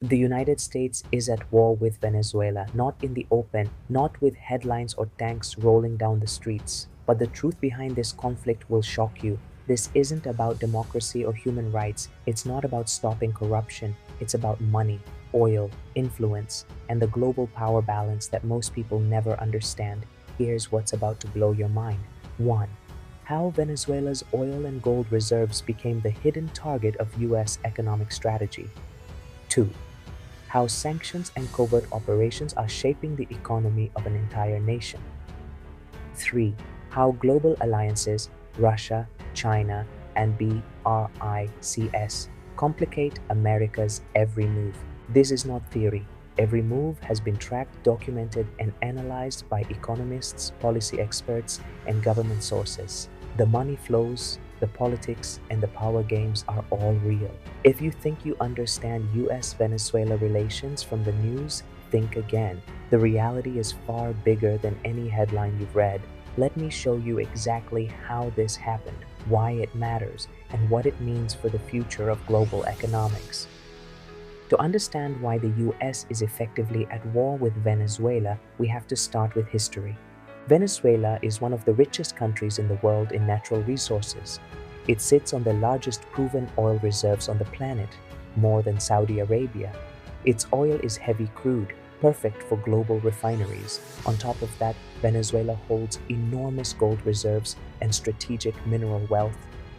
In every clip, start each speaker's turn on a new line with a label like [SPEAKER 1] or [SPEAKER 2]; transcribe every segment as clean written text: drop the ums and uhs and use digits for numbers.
[SPEAKER 1] The United States is at war with Venezuela, not in the open, not with headlines or tanks rolling down the streets. But the truth behind this conflict will shock you. This isn't about democracy or human rights. It's not about stopping corruption. It's about money, oil, influence, and the global power balance that most people never understand. Here's what's about to blow your mind. 1. How Venezuela's oil and gold reserves became the hidden target of US economic strategy. 2. How sanctions and covert operations are shaping the economy of an entire nation. 3. How global alliances, Russia, China, and BRICS, complicate America's every move. This is not theory. Every move has been tracked, documented, and analyzed by economists, policy experts, and government sources. The money flows, the politics, and the power games are all real. If you think you understand US-Venezuela relations from the news, think again. The reality is far bigger than any headline you've read. Let me show you exactly how this happened, why it matters, and what it means for the future of global economics. To understand why the US is effectively at war with Venezuela, we have to start with history. Venezuela is one of the richest countries in the world in natural resources. It sits on the largest proven oil reserves on the planet, more than Saudi Arabia. Its oil is heavy crude, perfect for global refineries. On top of that, Venezuela holds enormous gold reserves and strategic mineral wealth.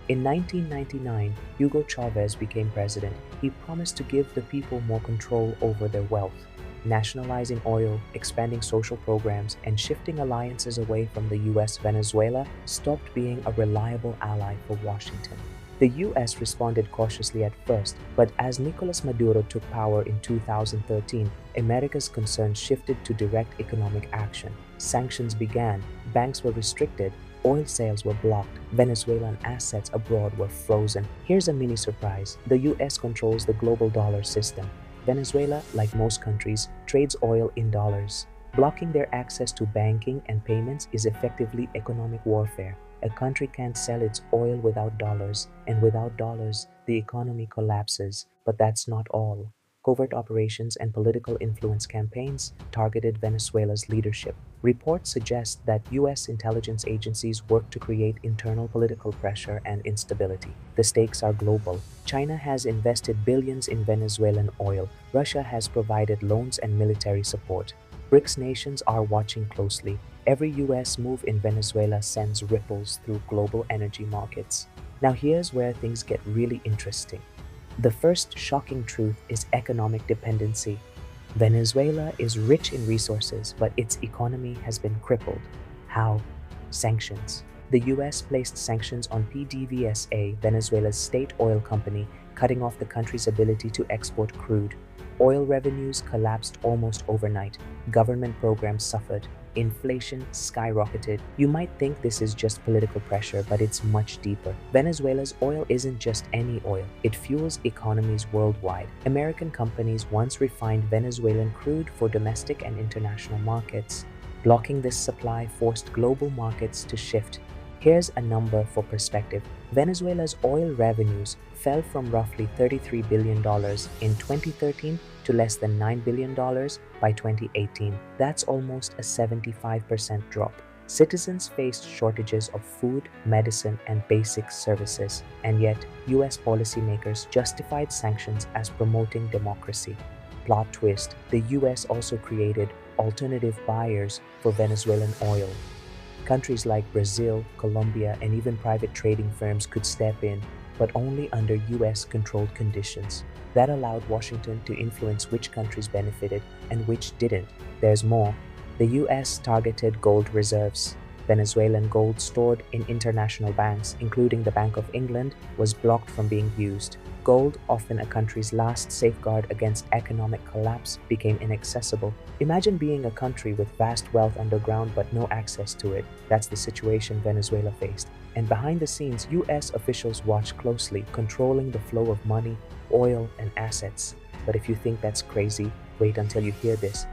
[SPEAKER 1] In 1999, Hugo Chavez became president. He promised to give the people more control over their wealth, nationalizing oil, expanding social programs, and shifting alliances away from the US. Venezuela stopped being a reliable ally for Washington. The US responded cautiously at first, but as Nicolas Maduro took power in 2013, America's concerns shifted to direct economic action. Sanctions began, banks were restricted, oil sales were blocked, Venezuelan assets abroad were frozen. Here's a mini surprise. The US controls the global dollar system. Venezuela, like most countries, trades oil in dollars. Blocking their access to banking and payments is effectively economic warfare. A country can't sell its oil without dollars, and without dollars, the economy collapses. But that's not all. Covert operations and political influence campaigns targeted Venezuela's leadership. Reports suggest that US intelligence agencies work to create internal political pressure and instability. The stakes are global. China has invested billions in Venezuelan oil. Russia has provided loans and military support. BRICS nations are watching closely. Every US move in Venezuela sends ripples through global energy markets. Now here's where things get really interesting. The first shocking truth is economic dependency. Venezuela is rich in resources, but its economy has been crippled. How? Sanctions. The US placed sanctions on PDVSA, Venezuela's state oil company, cutting off the country's ability to export crude. Oil revenues collapsed almost overnight. Government programs suffered. Inflation skyrocketed. You might think this is just political pressure, but it's much deeper. Venezuela's oil isn't just any oil. It fuels economies worldwide. American companies once refined Venezuelan crude for domestic and international markets. Blocking this supply forced global markets to shift. Here's a number for perspective. Venezuela's oil revenues fell from roughly $33 billion in 2013 to less than $9 billion by 2018. That's almost a 75% drop. Citizens faced shortages of food, medicine, and basic services, and yet US policymakers justified sanctions as promoting democracy. Plot twist: the US also created alternative buyers for Venezuelan oil. Countries like Brazil, Colombia, and even private trading firms could step in, but only under US-controlled conditions. That allowed Washington to influence which countries benefited and which didn't. There's more. The US targeted gold reserves. Venezuelan gold stored in international banks, including the Bank of England, was blocked from being used. Gold, often a country's last safeguard against economic collapse, became inaccessible. Imagine being a country with vast wealth underground but no access to it. That's the situation Venezuela faced. And behind the scenes, US officials watch closely, controlling the flow of money, oil, and assets. But if you think that's crazy, wait until you hear this.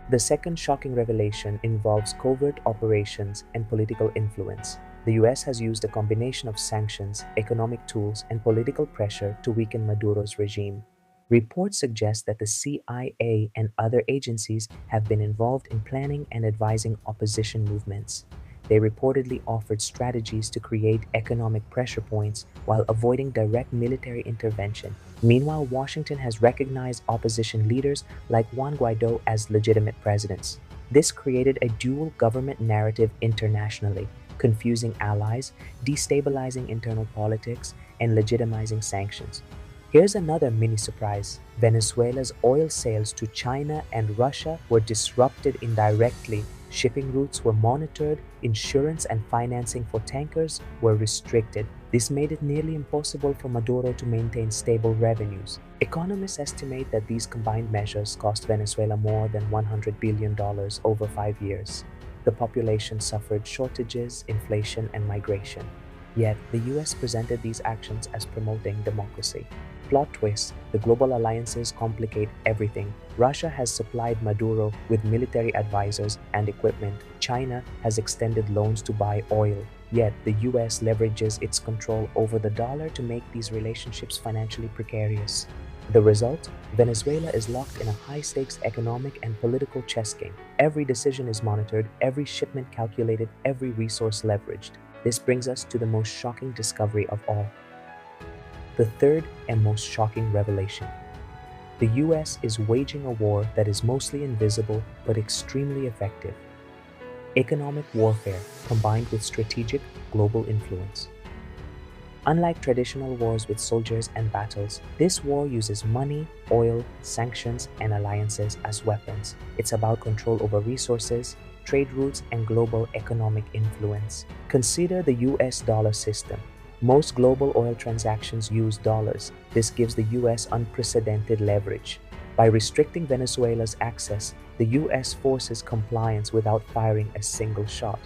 [SPEAKER 1] The second shocking revelation involves covert operations and political influence. The US has used a combination of sanctions, economic tools, and political pressure to weaken Maduro's regime. Reports suggest that the CIA and other agencies have been involved in planning and advising opposition movements. They reportedly offered strategies to create economic pressure points while avoiding direct military intervention. Meanwhile, Washington has recognized opposition leaders like Juan Guaido as legitimate presidents. This created a dual government narrative internationally, confusing allies, destabilizing internal politics, and legitimizing sanctions. Here's another mini surprise. Venezuela's oil sales to China and Russia were disrupted indirectly. Shipping routes were monitored, insurance and financing for tankers were restricted. This made it nearly impossible for Maduro to maintain stable revenues. Economists estimate that these combined measures cost Venezuela more than $100 billion over 5 years. The population suffered shortages, inflation, and migration. Yet, the US presented these actions as promoting democracy. Plot twist, the global alliances complicate everything. Russia has supplied Maduro with military advisors and equipment. China has extended loans to buy oil. Yet, the US leverages its control over the dollar to make these relationships financially precarious. The result? Venezuela is locked in a high-stakes economic and political chess game. Every decision is monitored, every shipment calculated, every resource leveraged. This brings us to the most shocking discovery of all. The third and most shocking revelation. The US is waging a war that is mostly invisible but extremely effective. Economic warfare combined with strategic global influence. Unlike traditional wars with soldiers and battles, this war uses money, oil, sanctions, and alliances as weapons. It's about control over resources, trade routes, and global economic influence. Consider the US dollar system. Most global oil transactions use dollars. This gives the US unprecedented leverage. By restricting Venezuela's access, the US forces compliance without firing a single shot.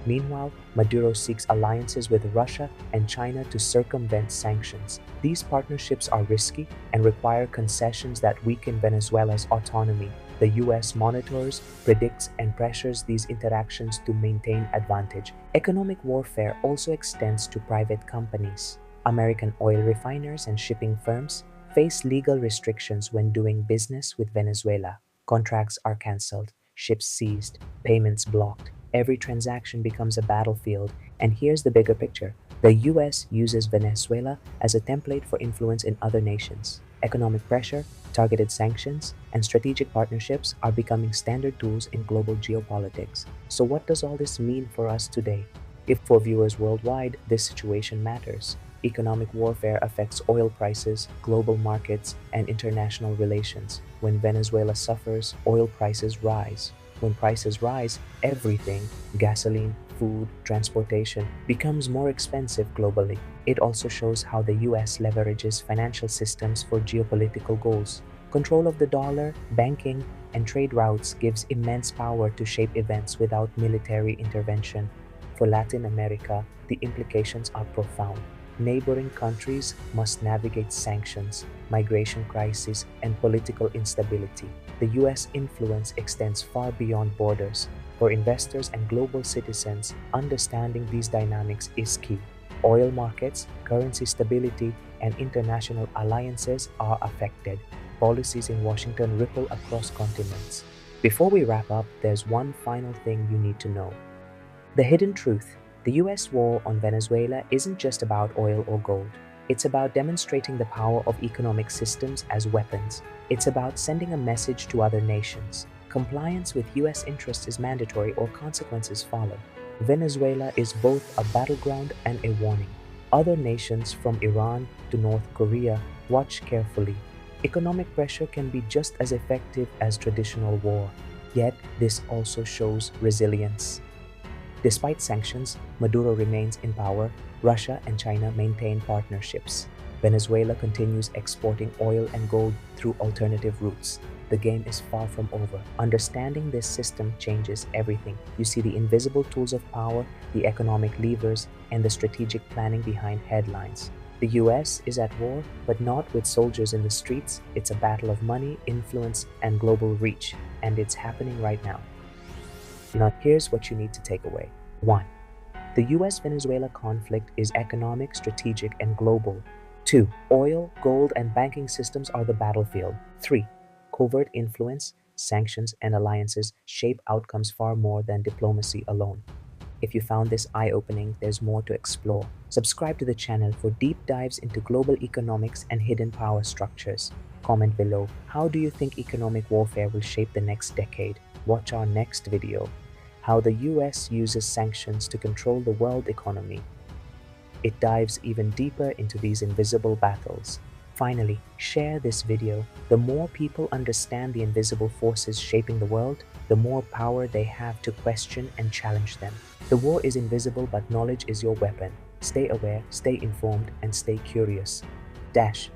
[SPEAKER 1] Meanwhile, Maduro seeks alliances with Russia and China to circumvent sanctions. These partnerships are risky and require concessions that weaken Venezuela's autonomy. The US monitors, predicts, and pressures these interactions to maintain advantage. Economic warfare also extends to private companies. American oil refiners and shipping firms face legal restrictions when doing business with Venezuela. Contracts are cancelled, ships seized, payments blocked. Every transaction becomes a battlefield. And here's the bigger picture. The US uses Venezuela as a template for influence in other nations. Economic pressure, targeted sanctions, and strategic partnerships are becoming standard tools in global geopolitics. So what does all this mean for us today? If for viewers worldwide, this situation matters. Economic warfare affects oil prices, global markets, and international relations. When Venezuela suffers, oil prices rise. When prices rise, everything, gasoline, food, transportation, becomes more expensive globally. It also shows how the US leverages financial systems for geopolitical goals. Control of the dollar, banking, and trade routes gives immense power to shape events without military intervention. For Latin America, the implications are profound. Neighboring countries must navigate sanctions, migration crises, and political instability. The US influence extends far beyond borders. For investors and global citizens, understanding these dynamics is key. Oil markets, currency stability, and international alliances are affected. Policies in Washington ripple across continents. Before we wrap up, there's one final thing you need to know. The hidden truth. The US war on Venezuela isn't just about oil or gold. It's about demonstrating the power of economic systems as weapons. It's about sending a message to other nations. Compliance with US interests is mandatory or consequences follow. Venezuela is both a battleground and a warning. Other nations from Iran to North Korea watch carefully. Economic pressure can be just as effective as traditional war. Yet, this also shows resilience. Despite sanctions, Maduro remains in power. Russia and China maintain partnerships. Venezuela continues exporting oil and gold through alternative routes. The game is far from over. Understanding this system changes everything. You see the invisible tools of power, the economic levers, and the strategic planning behind headlines. The US is at war, but not with soldiers in the streets. It's a battle of money, influence, and global reach, and it's happening right now. Now, here's what you need to take away. 1. The US-Venezuela conflict is economic, strategic, and global. 2. Oil, gold, and banking systems are the battlefield. 3. Covert influence, sanctions, and alliances shape outcomes far more than diplomacy alone. If you found this eye-opening, there's more to explore. Subscribe to the channel for deep dives into global economics and hidden power structures. Comment below, how do you think economic warfare will shape the next decade? Watch our next video, how the US uses sanctions to control the world economy. It dives even deeper into these invisible battles. Finally, share this video. The more people understand the invisible forces shaping the world, the more power they have to question and challenge them. The war is invisible, but knowledge is your weapon. Stay aware, stay informed, and stay curious. Dash.